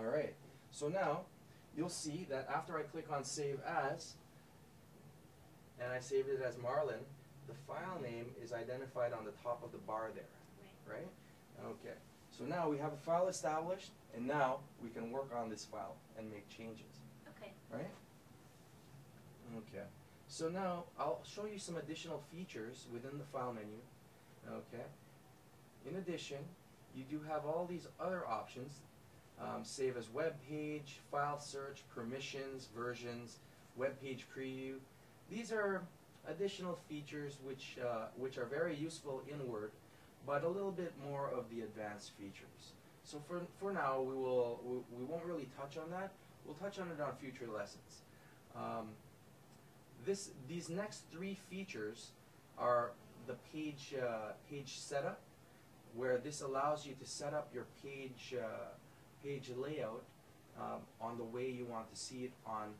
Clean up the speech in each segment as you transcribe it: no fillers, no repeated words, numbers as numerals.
Alright, so now you'll see that after I click on Save As, and I saved it as Marlin, the file name is identified on the top of the bar there, right? Okay, so now we have a file established, and now we can work on this file and make changes. Okay. Right? Okay, so now I'll show you some additional features within the file menu. Okay, in addition, you do have all these other options. Save as web page, file search, permissions, versions, web page preview. These are additional features which are very useful in Word, but a little bit more of the advanced features. So for now, we won't really touch on that. We'll touch on it on future lessons. These next three features are the page setup, where this allows you to set up your page layout on the way you want to see it on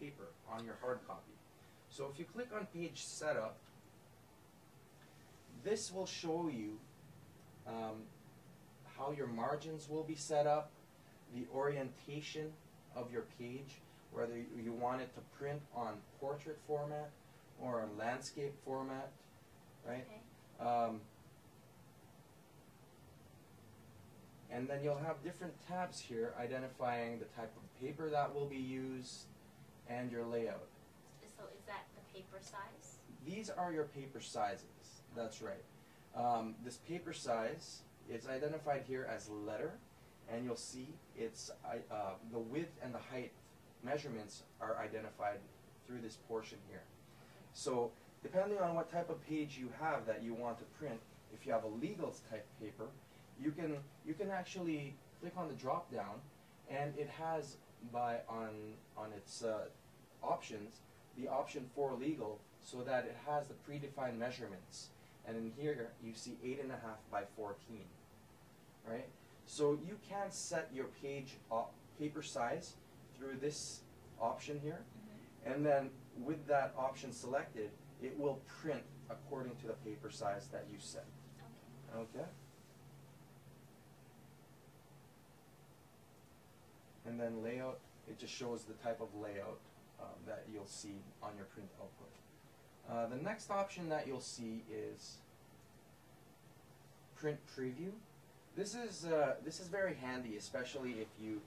paper, on your hard copy. So if you click on page setup, this will show you how your margins will be set up, the orientation of your page, whether you want it to print on portrait format or on landscape format, right? Okay. And then you'll have different tabs here identifying the type of paper that will be used and your layout. So is that the paper size? These are your paper sizes, that's right. This paper size is identified here as letter, and you'll see it's the width and the height measurements are identified through this portion here. So depending on what type of page you have that you want to print, if you have a legal type paper, you can actually click on the drop down, and it has on its options the option for legal, so that it has the predefined measurements. And in here you see 8.5 by 14, right? So you can set your page paper size through this option here, and then with that option selected, it will print according to the paper size that you set. Okay. And then layout, it just shows the type of layout that you'll see on your print output. The next option that you'll see is print preview. This is very handy, especially if you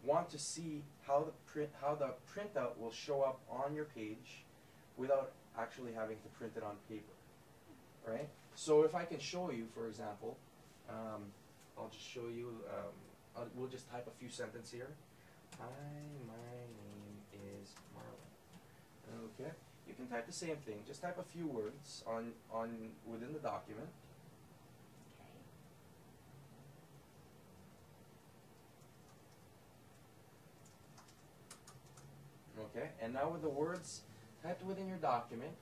want to see how the printout will show up on your page without actually having to print it on paper, right? So if I can show you, for example, I'll just show you. We'll just type a few sentences here. Hi, my name is Marlon. Okay, you can type the same thing. Just type a few words within the document. Okay, and now with the words typed within your document,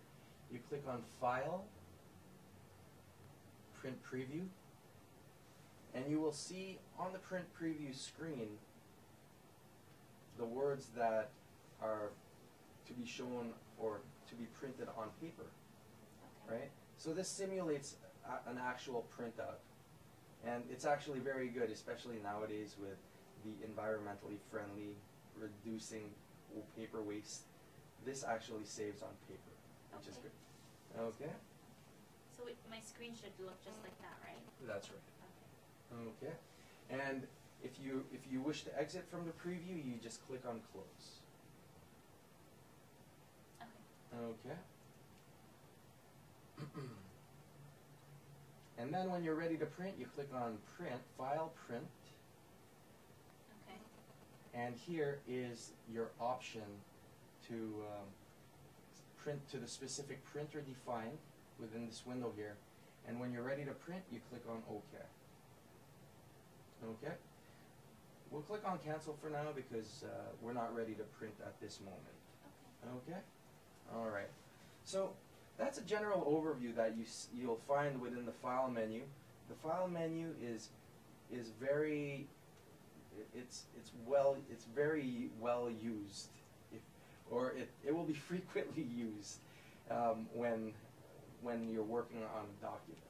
you click on File, Print Preview, and you will see on the Print Preview screen the words that are to be shown or to be printed on paper, right? So this simulates an actual printout, and it's actually very good, especially nowadays with the environmentally friendly, reducing paper waste. This actually saves on paper, which is good. Okay? So my screen should look just like that, right? That's right. Okay. And if you wish to exit from the preview, you just click on Close. Okay. And then when you're ready to print, you click on Print, File, Print. Okay. And here is your option to print to the specific printer defined within this window here. And when you're ready to print, you click on OK. Okay? We'll click on Cancel for now because we're not ready to print at this moment. Okay? All right. So that's a general overview that you'll find within the File menu. The File menu is very very well used, it will be frequently used when you're working on a document,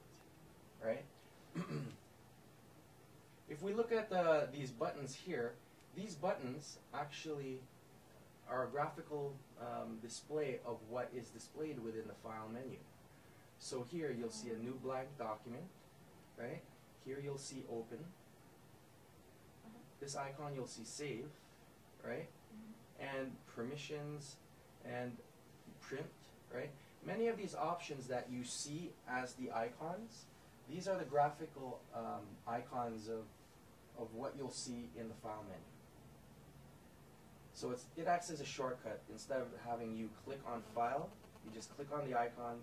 right? if we look at these buttons here, these buttons actually are a graphical display of what is displayed within the file menu. So here you'll see a new blank document, right? Here you'll see open. This icon you'll see save, right? And permissions and print, right? Many of these options that you see as the icons, these are the graphical icons of what you'll see in the file menu. So it acts as a shortcut. Instead of having you click on file, you just click on the icon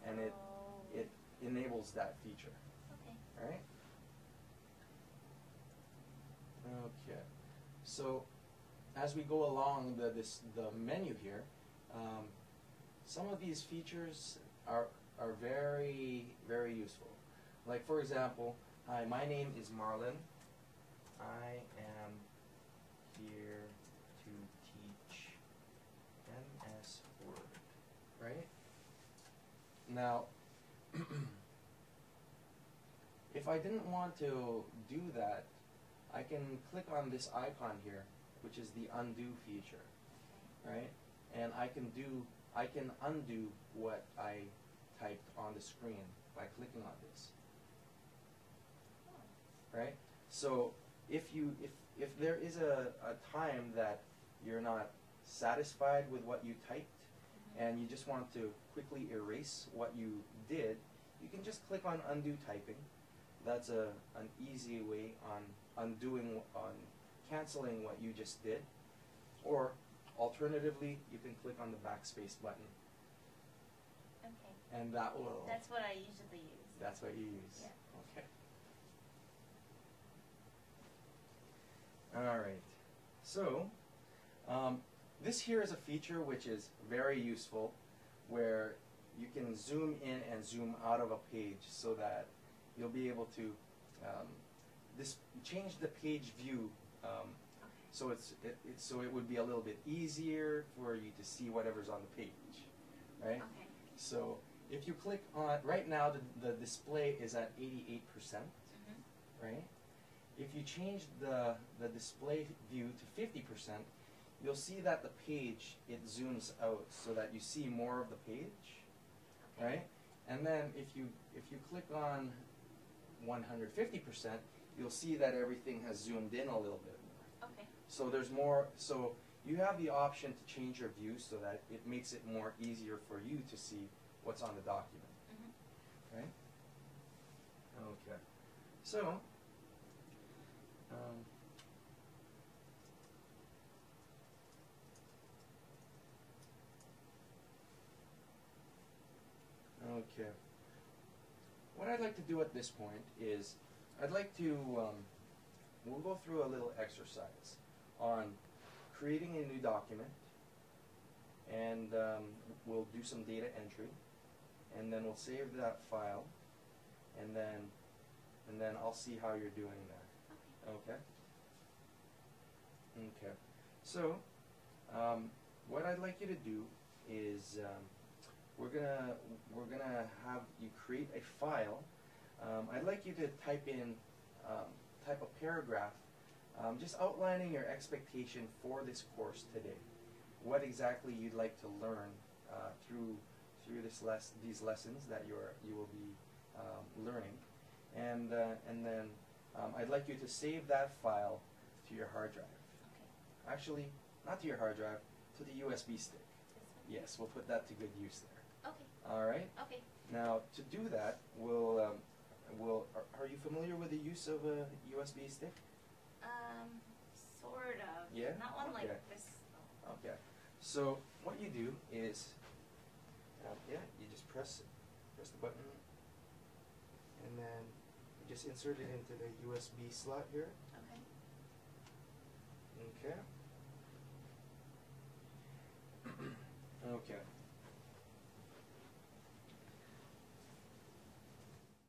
and it enables that feature. Okay. All right? Okay. So as we go along the menu here, some of these features are very, very useful. Like for example, hi, my name is Marlon. I am here to teach MS Word, right? Now, if I didn't want to do that, I can click on this icon here, which is the undo feature, right? And I can undo what I typed on the screen by clicking on this, right? So if there is a time that you're not satisfied with what you typed and you just want to quickly erase what you did, you can just click on undo typing. That's an easy way on canceling what you just did. Or alternatively, you can click on the backspace button. Okay. And that will... That's what I usually use. That's what you use? Yeah. Okay. Alright. So, this here is a feature which is very useful, where you can zoom in and zoom out of a page so that you'll be able to change the page view so it would be a little bit easier for you to see whatever's on the page, right? Okay. So if you click on, right now the display is at 88%, right? If you change the display view to 50%, you'll see that the page, it zooms out so that you see more of the page, right? And then if you click on 150%, you'll see that everything has zoomed in a little bit more. Okay. So there's more, so you have the option to change your view so that it makes it more easier for you to see what's on the document, right? Okay. So, okay. What I'd like to do at this point is, I'd like to, we'll go through a little exercise on creating a new document, and we'll do some data entry, and then we'll save that file, and then I'll see how you're doing there. Okay? Okay. So, what I'd like you to do is, we're gonna have you create a file. I'd like you to type a paragraph, just outlining your expectation for this course today. What exactly you'd like to learn through these lessons that you will be learning, and then I'd like you to save that file to your hard drive. Okay. Actually, not to your hard drive, to the USB stick. Yes, we'll put that to good use there. Okay. All right. Okay. Now, to do that, are you familiar with the use of a USB stick? Sort of. Yeah? Not one Okay. like this. Okay. So what you do is, you just press the button, and then you just insert it into the USB slot here. Okay. Okay. Okay.